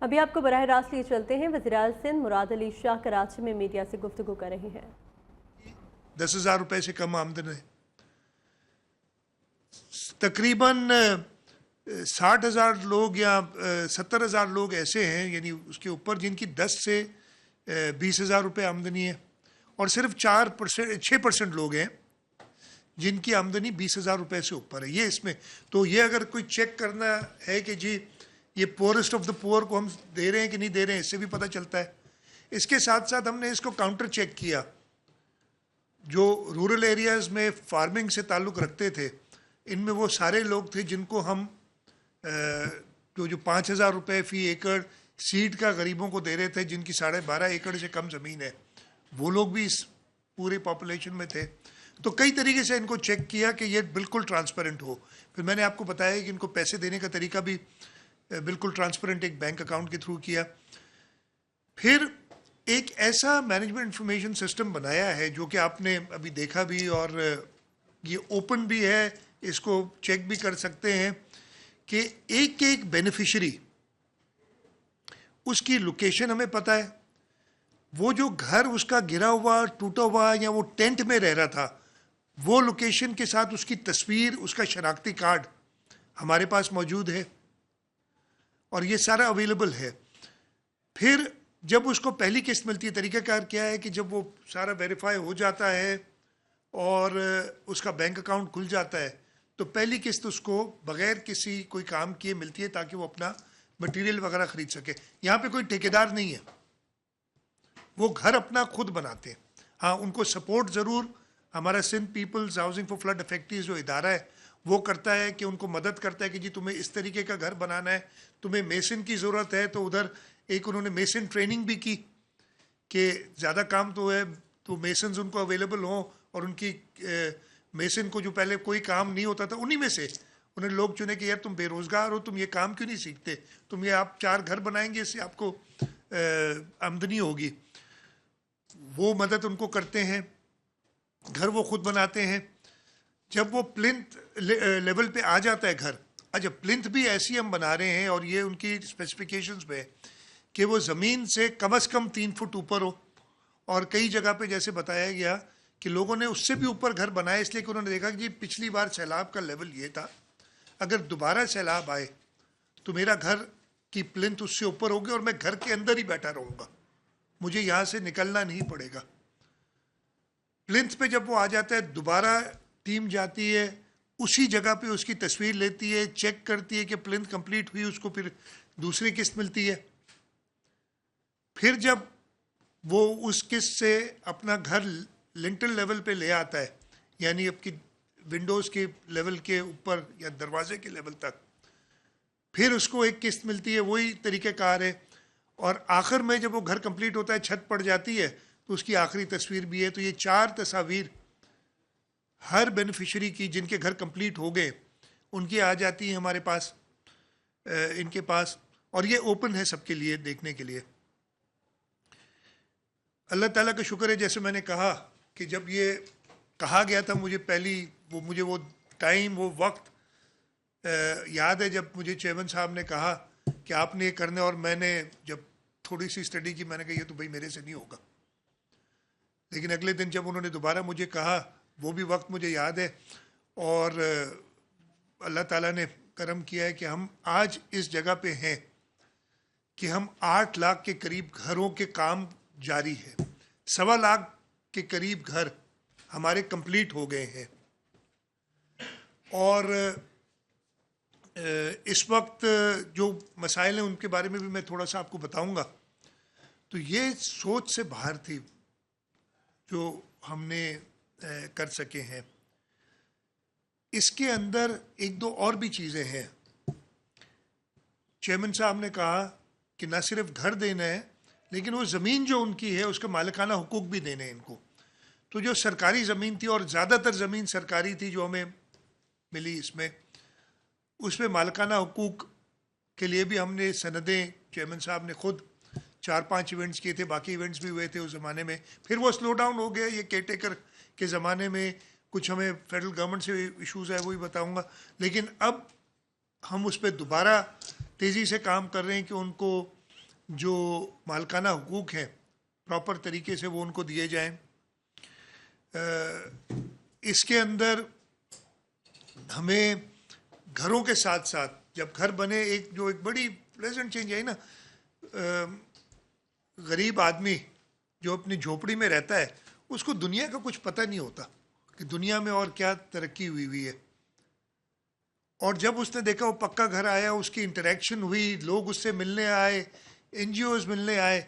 ابھی آپ کو براہ راست لیے چلتے ہیں۔ وزیراعظم سندھ مراد علی شاہ کراچی میں میڈیا سے گفتگو کر رہے ہیں۔ 10,000 روپے سے کم آمدن ہے، تقریباً 60,000 لوگ یا 70,000 لوگ ایسے ہیں، یعنی اس کے اوپر، جن کی 10 سے 20,000 روپے آمدنی ہے، اور صرف 6% لوگ ہیں جن کی آمدنی 20,000 روپے سے اوپر ہے۔ یہ اس میں تو یہ اگر کوئی چیک کرنا ہے کہ جی یہ پورسٹ آف دا پور کو ہم دے رہے ہیں کہ نہیں دے رہے ہیں، اس سے بھی پتہ چلتا ہے۔ اس کے ساتھ ساتھ ہم نے اس کو کاؤنٹر چیک کیا، جو رورل ایریاز میں فارمنگ سے تعلق رکھتے تھے، ان میں وہ سارے لوگ تھے جن کو ہم جو 5,000 روپے فی ایکڑ سیڈ کا غریبوں کو دے رہے تھے، جن کی 12.5 ایکڑ سے کم زمین ہے، وہ لوگ بھی اس پورے پاپولیشن میں تھے۔ تو کئی طریقے سے ان کو چیک کیا کہ یہ بالکل ٹرانسپیرنٹ ہو۔ پھر میں نے آپ کو بتایا کہ ان کو پیسے دینے کا طریقہ بھی بالکل ٹرانسپیرنٹ ایک بینک اکاؤنٹ کے تھرو کیا۔ پھر ایک ایسا مینجمنٹ انفارمیشن سسٹم بنایا ہے جو کہ آپ نے ابھی دیکھا بھی، اور یہ اوپن بھی ہے، اس کو چیک بھی کر سکتے ہیں، کہ ایک ایک بینیفیشری اس کی لوکیشن ہمیں پتہ ہے، وہ جو گھر اس کا گرا ہوا ٹوٹا ہوا یا وہ ٹینٹ میں رہ رہا تھا، وہ لوکیشن کے ساتھ اس کی تصویر، اس کا شناختی کارڈ ہمارے پاس موجود ہے، اور یہ سارا اویلیبل ہے۔ پھر جب اس کو پہلی قسط ملتی ہے، طریقہ کار کیا ہے کہ جب وہ سارا ویریفائی ہو جاتا ہے اور اس کا بینک اکاؤنٹ کھل جاتا ہے، تو پہلی قسط اس کو بغیر کسی کوئی کام کیے ملتی ہے، تاکہ وہ اپنا مٹیریل وغیرہ خرید سکے۔ یہاں پہ کوئی ٹھیکیدار نہیں ہے، وہ گھر اپنا خود بناتے ہیں۔ ہاں، ان کو سپورٹ ضرور ہمارا Sindh people's housing for flood affectees جو ادارہ ہے وہ کرتا ہے، کہ ان کو مدد کرتا ہے کہ جی تمہیں اس طریقے کا گھر بنانا ہے، تمہیں میسن کی ضرورت ہے، تو ادھر ایک انہوں نے میسن ٹریننگ بھی کی کہ زیادہ کام تو ہے تو میسنز ان کو اویلیبل ہوں، اور ان کی میسن کو جو پہلے کوئی کام نہیں ہوتا تھا، انہی میں سے انہیں لوگ چنے کہ یار تم بے روزگار ہو، تم یہ کام کیوں نہیں سیکھتے، تم یہ آپ 4 گھر بنائیں گے، اس سے آپ کو آمدنی ہوگی۔ وہ مدد ان کو کرتے ہیں، گھر وہ خود بناتے ہیں۔ جب وہ پلنتھ لیول پہ آ جاتا ہے گھر، اچھا پلنتھ بھی ایسی ہم بنا رہے ہیں، اور یہ ان کی اسپیسیفکیشنز پہ کہ وہ زمین سے کم از کم 3 فٹ اوپر ہو، اور کئی جگہ پہ جیسے بتایا گیا کہ لوگوں نے اس سے بھی اوپر گھر بنائے، اس لیے کہ انہوں نے دیکھا کہ جی پچھلی بار سیلاب کا لیول یہ تھا، اگر دوبارہ سیلاب آئے تو میرا گھر کی پلنتھ اس سے اوپر ہوگی، اور میں گھر کے اندر ہی بیٹھا رہوں گا، مجھے یہاں سے نکلنا نہیں پڑے گا۔ پلنتھ پہ جب وہ آ جاتا ہے، دوبارہ ٹیم جاتی ہے، اسی جگہ پہ اس کی تصویر لیتی ہے، چیک کرتی ہے کہ پلنتھ کمپلیٹ ہوئی، اس کو پھر دوسری قسط ملتی ہے۔ پھر جب وہ اس قسط سے اپنا گھر لنٹل لیول پہ لے آتا ہے، یعنی اب کی ونڈوز کے لیول کے اوپر یا دروازے کے لیول تک، پھر اس کو ایک قسط ملتی ہے، وہی طریقہ کار ہے۔ اور آخر میں جب وہ گھر کمپلیٹ ہوتا ہے، چھت پڑ جاتی ہے، تو اس کی آخری تصویر بھی ہے۔ تو یہ 4 تصاویر ہر بینیفیشری کی جن کے گھر کمپلیٹ ہو گئے، ان کی آ جاتی ہیں ہمارے پاس، ان کے پاس، اور یہ اوپن ہے سب کے لیے دیکھنے کے لیے۔ اللہ تعالیٰ کا شکر ہے، جیسے میں نے کہا کہ جب یہ کہا گیا تھا مجھے وہ ٹائم، وہ وقت یاد ہے جب مجھے چیئرمین صاحب نے کہا کہ آپ نے یہ کرنا، اور میں نے جب تھوڑی سی اسٹڈی کی، میں نے کہا یہ تو بھائی میرے سے نہیں ہوگا۔ لیکن اگلے دن جب انہوں نے دوبارہ مجھے کہا، وہ بھی وقت مجھے یاد ہے، اور اللہ تعالیٰ نے کرم کیا ہے کہ ہم آج اس جگہ پہ ہیں کہ ہم 8 لاکھ کے قریب گھروں کے کام جاری ہے، 1.25 لاکھ کے قریب گھر ہمارے کمپلیٹ ہو گئے ہیں۔ اور اس وقت جو مسائل ہیں ان کے بارے میں بھی میں تھوڑا سا آپ کو بتاؤں گا۔ تو یہ سوچ سے باہر تھی جو ہم نے کر سکے ہیں۔ اس کے اندر 1-2 اور بھی چیزیں ہیں۔ چیئرمین صاحب نے کہا کہ نہ صرف گھر دینا ہے، لیکن وہ زمین جو ان کی ہے اس کا مالکانہ حقوق بھی دینے ہیں ان کو۔ تو جو سرکاری زمین تھی، اور زیادہ تر زمین سرکاری تھی جو ہمیں ملی، اس میں مالکانہ حقوق کے لیے بھی ہم نے سندیں، چیئرمین صاحب نے خود 4-5 ایونٹس کیے تھے، باقی ایونٹس بھی ہوئے تھے اس زمانے میں۔ پھر وہ سلو ڈاؤن ہو گیا، یہ کیئر ٹیکر کے زمانے میں کچھ ہمیں فیڈرل گورنمنٹ سے ایشوز ہے، وہی بتاؤں گا۔ لیکن اب ہم اس پہ دوبارہ تیزی سے کام کر رہے ہیں کہ ان کو جو مالکانہ حقوق ہیں پراپر طریقے سے وہ ان کو دیے جائیں. اس کے اندر ہمیں گھروں کے ساتھ ساتھ جب گھر بنے ایک بڑی پلیزنٹ چینج آئی نا, غریب آدمی جو اپنی جھوپڑی میں رہتا ہے اس کو دنیا کا کچھ پتہ نہیں ہوتا کہ دنیا میں اور کیا ترقی ہوئی ہے. اور جب اس نے دیکھا وہ پکا گھر آیا, اس کی انٹریکشن ہوئی, لوگ اس سے ملنے آئے, NGOs ملنے آئے,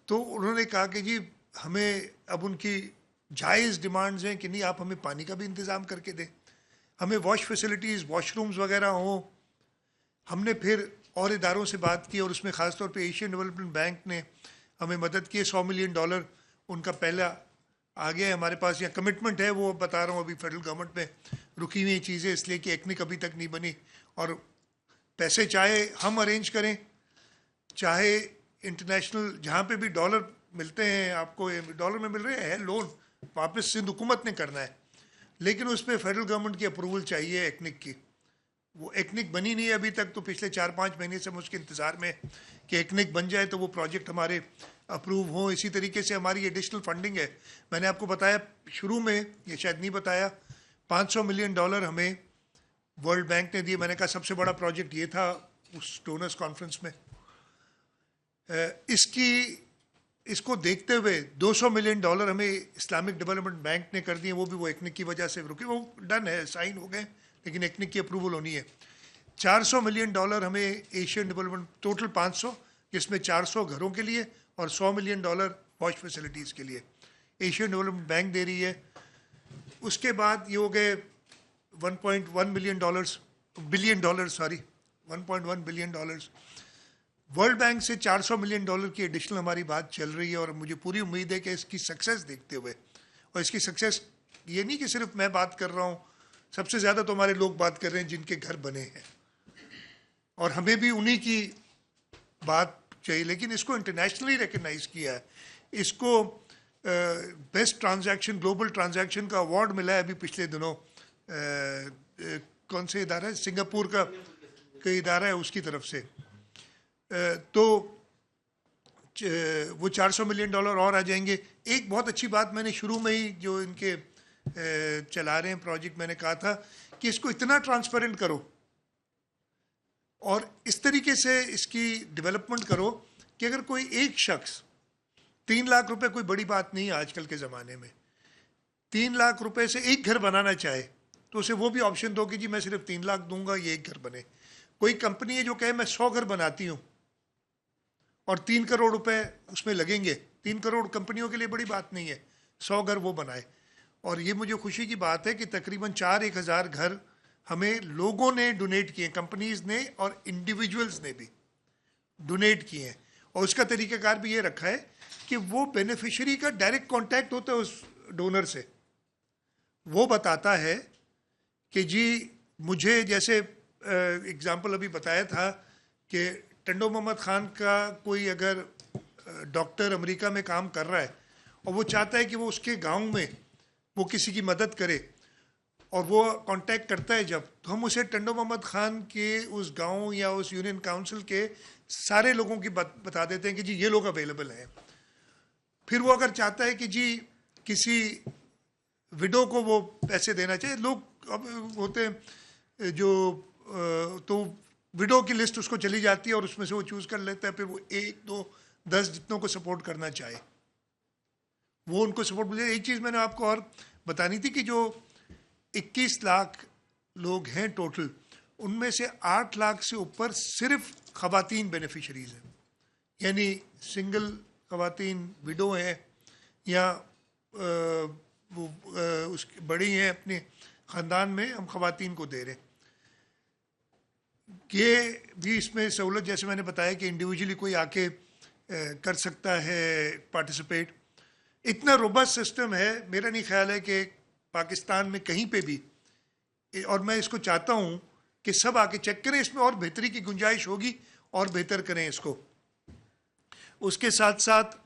تو انہوں نے کہا کہ جی ہمیں اب ان کی جائز ڈیمانڈز ہیں کہ نہیں آپ ہمیں پانی کا بھی انتظام کر کے دیں, ہمیں واش فیسلٹیز, واش رومز وغیرہ ہوں. ہم نے پھر اور اداروں سے بات کی اور اس میں خاص طور پہ ایشین ڈیولپمنٹ بینک نے ہمیں مدد کی. $100 ملین ان کا پہلا آ گیا ہے ہمارے پاس, یا کمٹمنٹ ہے, وہ بتا رہا ہوں ابھی فیڈرل گورنمنٹ میں رکی ہوئی چیزیں اس لیے کہ ایکنک ابھی تک نہیں بنی. اور پیسے چاہے ہم ارینج کریں, چاہے انٹرنیشنل جہاں پہ بھی ڈالر ملتے ہیں, آپ کو ڈالر میں مل رہے ہیں لون, واپس سندھ حکومت نے کرنا ہے, لیکن اس پہ فیڈرل گورنمنٹ کی اپروول چاہیے ایکنک کی. وہ ایکنک بنی نہیں ہے ابھی تک, تو پچھلے 4-5 مہینے سے مجھ کے انتظار میں کہ ایکنک بن جائے تو وہ پروجیکٹ ہمارے اپروو ہوں. اسی طریقے سے ہماری ایڈیشنل فنڈنگ ہے, میں نے آپ کو بتایا شروع میں, یہ شاید نہیں بتایا, $500 ملین ہمیں ورلڈ بینک نے دیے. میں نے کہا سب سے بڑا پروجیکٹ یہ تھا اس ڈونرز کانفرنس میں. اس کو دیکھتے ہوئے $200 ملین ہمیں اسلامک ڈیولپمنٹ بینک نے کر دیے, وہ بھی وہ ایکنک کی وجہ سے رکے, وہ ڈن ہے, سائن ہو گئے, لیکن ایکنک کی اپروول ہونی ہے. $400 ملین ہمیں ایشین ڈیولپمنٹ, ٹوٹل 500, جس میں 400 گھروں کے لیے اور $100 ملین واش فیسلٹیز کے لیے ایشین ڈیولپمنٹ بینک دے رہی ہے. اس کے بعد یہ ہو گئے $1.1 بلین. ورلڈ بینک سے $400 ملین کی ایڈیشنل ہماری بات چل رہی ہے, اور مجھے پوری امید ہے کہ اس کی سکسیس دیکھتے ہوئے, اور اس کی سکسیس یہ نہیں کہ صرف میں بات کر رہا ہوں, سب سے زیادہ تو ہمارے لوگ بات کر رہے ہیں جن کے گھر بنے ہیں, اور ہمیں بھی انہی کی بات چاہیے. لیکن اس کو انٹرنیشنلی ریکگنائز کیا ہے, اس کو بیسٹ ٹرانزیکشن, گلوبل ٹرانزیکشن کا ایوارڈ ملا ہے ابھی پچھلے دنوں. کون سے ادارہ ہے, سنگاپور کا کوئی ادارہ ہے, اس کی طرف سے. تو وہ $400 ملین اور آ جائیں گے. ایک بہت اچھی بات میں نے شروع میں ہی جو ان کے چلا رہے ہیں پروجیکٹ, میں نے کہا تھا کہ اس کو اتنا ٹرانسپیرنٹ کرو اور اس طریقے سے اس کی ڈیولپمنٹ کرو کہ اگر کوئی ایک شخص $3 لاکھ کوئی بڑی بات نہیں ہے آج کل کے زمانے میں, $3 لاکھ سے ایک گھر بنانا چاہے تو اسے وہ بھی آپشن دو کہ جی میں صرف 3 لاکھ دوں گا, یہ ایک گھر بنے. کوئی کمپنی ہے جو کہے میں 100 گھر بناتی ہوں اور $3 کروڑ اس میں لگیں گے, 3 کروڑ کمپنیوں کے لیے بڑی بات نہیں ہے, 100 گھر وہ بنائے. اور یہ مجھے خوشی کی بات ہے کہ تقریباً 4-1 ہزار گھر ہمیں لوگوں نے ڈونیٹ کیے ہیں, کمپنیز نے اور انڈیویجولز نے بھی ڈونیٹ کیے ہیں. اور اس کا طریقہ کار بھی یہ رکھا ہے کہ وہ بینیفیشری کا ڈائریکٹ کانٹیکٹ ہوتا ہے اس ڈونر سے, وہ بتاتا ہے کہ جی مجھے, جیسے اگزامپل ابھی بتایا تھا کہ ٹنڈو محمد خان کا کوئی اگر ڈاکٹر امریکہ میں کام کر رہا ہے اور وہ چاہتا ہے کہ وہ اس کے گاؤں میں وہ کسی کی مدد کرے, اور وہ کانٹیکٹ کرتا ہے جب, تو ہم اسے ٹنڈو محمد خان کے اس گاؤں یا اس یونین کاؤنسل کے سارے لوگوں کی بتا دیتے ہیں کہ جی یہ لوگ اویلیبل ہیں. پھر وہ اگر چاہتا ہے کہ جی کسی وڈو کو وہ پیسے دینا چاہیے, لوگ اب ہوتے ہیں جو, تو وڈو کی لسٹ اس کو چلی جاتی ہے اور اس میں سے وہ چوز کر لیتا ہے, پھر وہ 1-2-10 جتنوں کو سپورٹ کرنا چاہے وہ ان کو سپورٹ ملے. ایک چیز میں نے آپ کو اور بتانی تھی کہ جو 21 لاکھ لوگ ہیں ٹوٹل, ان میں سے 8 لاکھ سے اوپر صرف خواتین بینیفیشریز ہیں, یعنی سنگل خواتین وڈو ہیں یا وہ اس بڑی ہیں اپنے خاندان میں, ہم خواتین کو دے رہے ہیں. یہ بھی اس میں سہولت, جیسے میں نے بتایا کہ انڈیویجولی کوئی آ کے کر سکتا ہے پارٹیسپیٹ. اتنا روبسٹ سسٹم ہے, میرا نہیں خیال ہے کہ پاکستان میں کہیں پہ بھی, اور میں اس کو چاہتا ہوں کہ سب آ کے چیک کریں, اس میں اور بہتری کی گنجائش ہوگی اور بہتر کریں اس کو. اس کے ساتھ ساتھ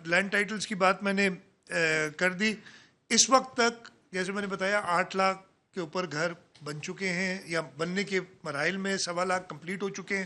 لینڈ ٹائٹلز کی بات میں نے کر دی. اس وقت تک جیسے میں نے بتایا 8 لاکھ کے اوپر گھر بن چکے ہیں یا بننے کے مراحل میں, 1.25 لاکھ کمپلیٹ ہو چکے ہیں.